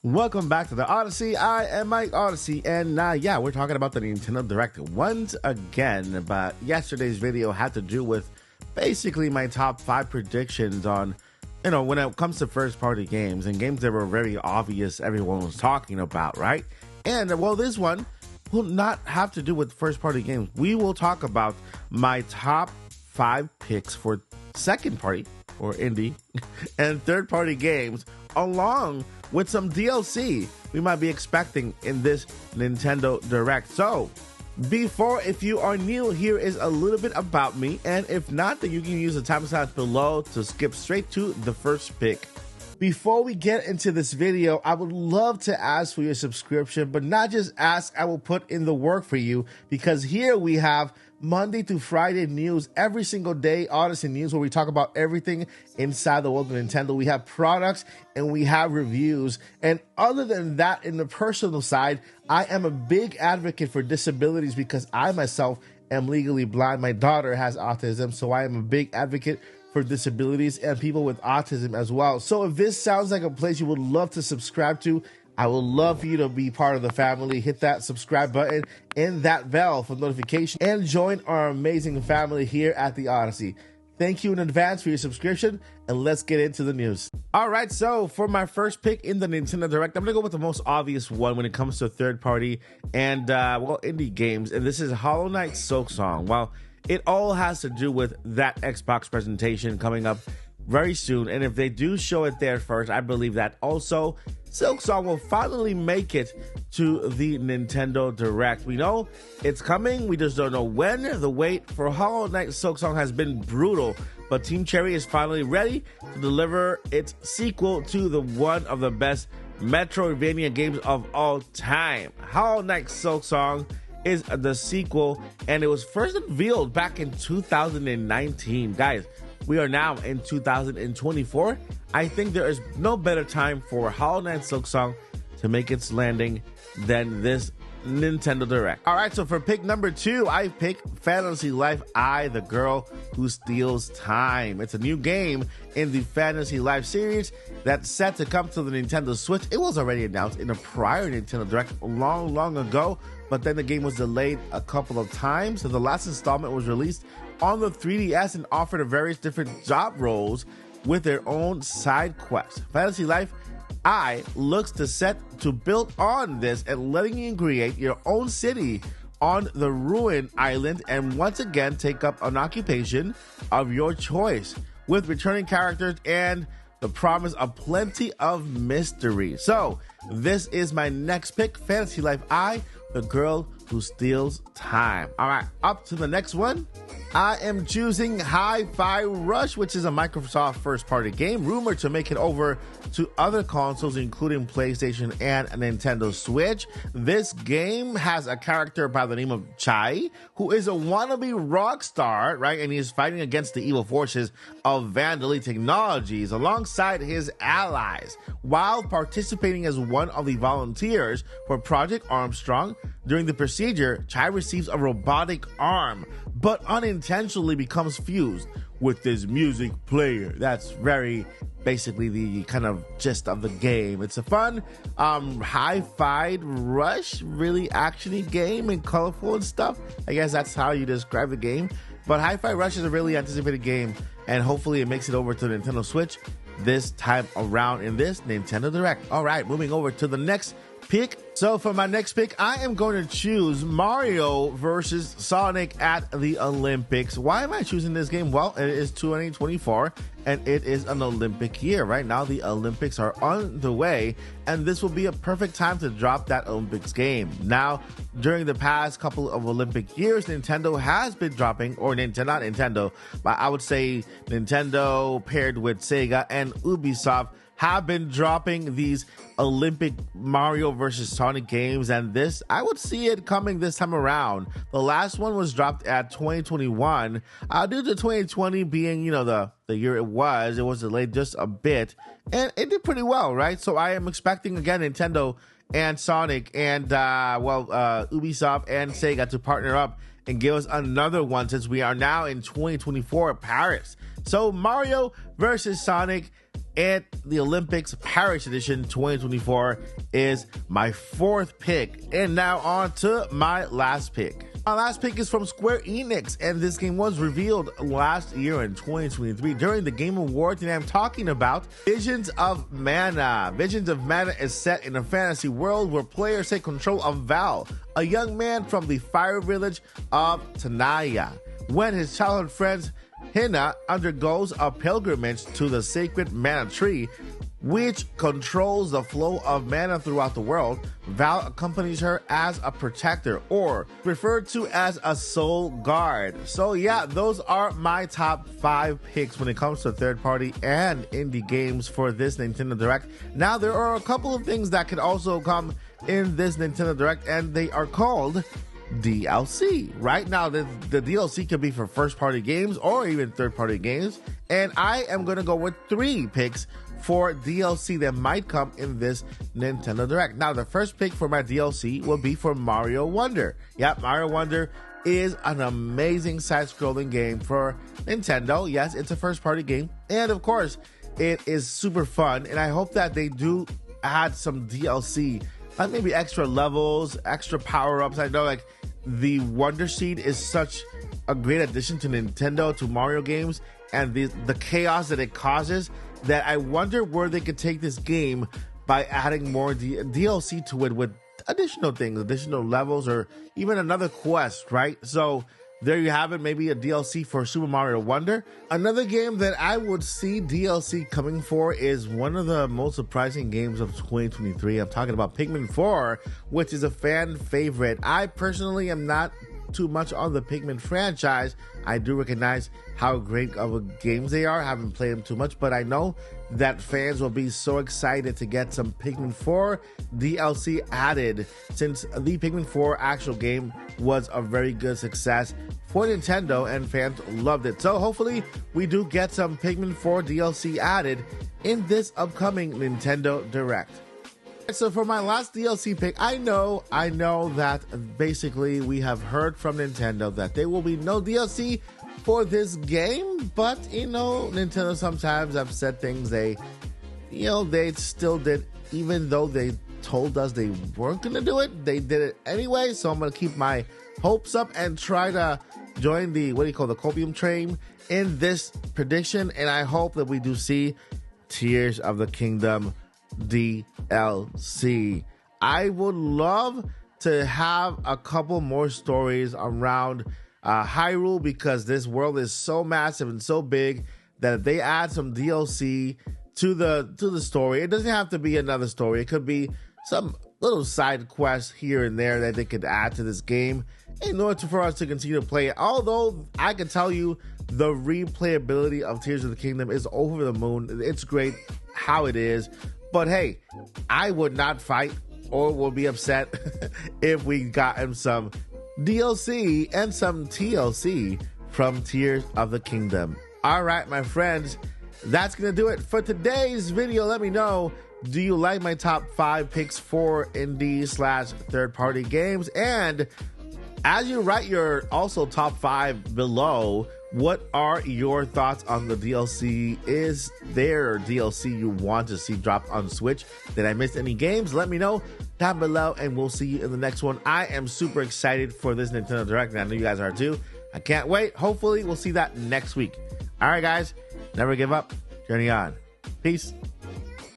Welcome back to the Odyssey. I am Mike Odyssey, and yeah, we're talking about the Nintendo Direct once again. But yesterday's video had to do with basically my top 5 predictions on, when it comes to first-party games and games that were very obvious everyone was talking about, right? And well, this one will not have to do with first-party games. We will talk about my top 5 picks for second-party or indie and third-party games, along with some DLC we might be expecting in this Nintendo Direct. So, if you are new, here is a little bit about me, and if not, then you can use the timestamp below to skip straight to the first pick. Before we get into this video, I would love to ask for your subscription, but not just ask, I will put in the work for you, because here we have Monday through Friday news every single day, Odyssey news, where we talk about everything inside the world of Nintendo. We have products and we have reviews. And other than that, in the personal side, I am a big advocate for disabilities because I myself am legally blind. My daughter has autism, so I am a big advocate for disabilities and people with autism as well. So if this sounds like a place you would love to subscribe to, I would love for you to be part of the family. Hit that subscribe button and that bell for notification and join our amazing family here at the Odyssey. Thank you in advance for your subscription, and let's get into the news. All right, so for my first pick in the Nintendo Direct, I'm gonna go with the most obvious one when it comes to third party and indie games, and this is Hollow Knight Silksong. Well, it all has to do with that Xbox presentation coming up very soon, and if they do show it there first, I believe that also Silksong will finally make it to the Nintendo Direct. We know it's coming, we just don't know when. The wait for Hollow Knight Silksong has been brutal, but Team Cherry is finally ready to deliver its sequel to the one of the best Metroidvania games of all time. Hollow Knight Silksong is the sequel, and it was first unveiled back in 2019. Guys, we are now in 2024. I think there is no better time for Hollow Knight Silksong to make its landing than this Nintendo Direct. All right, so for pick number 2, I pick Fantasy Life I, the Girl Who Steals Time. It's a new game in the Fantasy Life series that's set to come to the Nintendo Switch. It was already announced in a prior Nintendo Direct long ago, but then the game was delayed a couple of times. So the last installment was released on the 3DS and offered various different job roles with their own side quests. Fantasy Life I looks to build on this and letting you create your own city on the Ruin Island and once again take up an occupation of your choice with returning characters and the promise of plenty of mystery. So this is my next pick, Fantasy Life I, the Girl Who Steals Time. All right, up to the next one. I am choosing Hi-Fi Rush, which is a Microsoft first-party game rumored to make it over to other consoles, including PlayStation and Nintendo Switch. This game has a character by the name of Chai, who is a wannabe rock star, right? And he is fighting against the evil forces of Vandal Technologies alongside his allies, while participating as one of the volunteers for Project Armstrong. During the procedure, Chai receives a robotic arm, but unintentionally becomes fused with this music player. That's very basically the kind of gist of the game. It's a fun Hi-Fi Rush, really actiony game and colorful and stuff. I guess that's how you describe the game. But Hi-Fi Rush is a really anticipated game, and hopefully it makes it over to the Nintendo Switch this time around in this Nintendo Direct. All right, moving over to the next pick. So for my next pick, I am going to choose Mario versus Sonic at the Olympics. Why am I choosing this game? Well, it is 2024 and it is an Olympic year. Right now, the Olympics are on the way, and this will be a perfect time to drop that Olympics game. Now, during the past couple of Olympic years, Nintendo has been dropping, or not Nintendo, but I would say Nintendo paired with Sega and Ubisoft have been dropping these Olympic Mario versus Sonic games, and this, I would see it coming this time around. The last one was dropped at 2021. Due to 2020 being, the year it was delayed just a bit, and it did pretty well, right? So I am expecting, again, Nintendo and Sonic and, Ubisoft and Sega to partner up and give us another one since we are now in 2024 Paris. So Mario versus Sonic at the Olympics Paris Edition 2024 is my fourth pick. And now on to my last pick. My last pick is from Square Enix, and this game was revealed last year in 2023 during the Game Awards, and I'm talking about Visions of Mana. Visions of Mana is set in a fantasy world where players take control of Val, a young man from the fire village of Tanaya, when his childhood friend Hina undergoes a pilgrimage to the sacred mana tree, which controls the flow of mana throughout the world. Val accompanies her as a protector, or referred to as a soul guard. So yeah, those are my top 5 picks when it comes to third party and indie games for this Nintendo Direct. Now there are a couple of things that could also come in this Nintendo Direct, and they are called DLC. Right now, the DLC could be for first-party games or even third-party games, and I am going to go with 3 picks for DLC that might come in this Nintendo Direct. Now, the first pick for my DLC will be for Mario Wonder. Yep, Mario Wonder is an amazing side-scrolling game for Nintendo. Yes, it's a first-party game, and of course, it is super fun, and I hope that they do add some DLC, like maybe extra levels, extra power-ups. I know, like, the Wonder Seed is such a great addition to Nintendo, to Mario games, and the chaos that it causes, that I wonder where they could take this game by adding more DLC to it with additional things, additional levels, or even another quest, right? So there you have it, maybe a DLC for Super Mario Wonder. Another game that I would see DLC coming for is one of the most surprising games of 2023. I'm talking about Pikmin 4, which is a fan favorite. I personally am not too much on the Pikmin franchise. I do recognize how great of a games they are. I haven't played them too much, but I know that fans will be so excited to get some Pikmin 4 DLC added, since the Pikmin 4 actual game was a very good success for Nintendo and fans loved it. So hopefully we do get some Pikmin 4 DLC added in this upcoming Nintendo Direct. So for my last DLC pick, I know that basically we have heard from Nintendo that there will be no DLC for this game, but Nintendo sometimes have said things they still did, even though they told us they weren't gonna do it. They did it anyway, so I'm gonna keep my hopes up and try to join the the copium train in this prediction, and I hope that we do see Tears of the Kingdom DLC. I would love to have a couple more stories around Hyrule, because this world is so massive and so big that if they add some DLC to the story, it doesn't have to be another story. It could be some little side quests here and there that they could add to this game in order for us to continue to play it. Although I can tell you the replayability of Tears of the Kingdom is over the moon. It's great how it is. But hey, I would not fight or will be upset if we gotten some DLC and some TLC from Tears of the Kingdom. All right, my friends, that's going to do it for today's video. Let me know, do you like my top 5 picks for indie/third-party games? And as you write your also top 5 below, what are your thoughts on the DLC? Is there DLC you want to see dropped on Switch? Did I miss any games? Let me know down below, and we'll see you in the next one. I am super excited for this Nintendo Direct, and I know you guys are too. I can't wait. Hopefully, we'll see that next week. All right, guys, never give up. Journey on. Peace.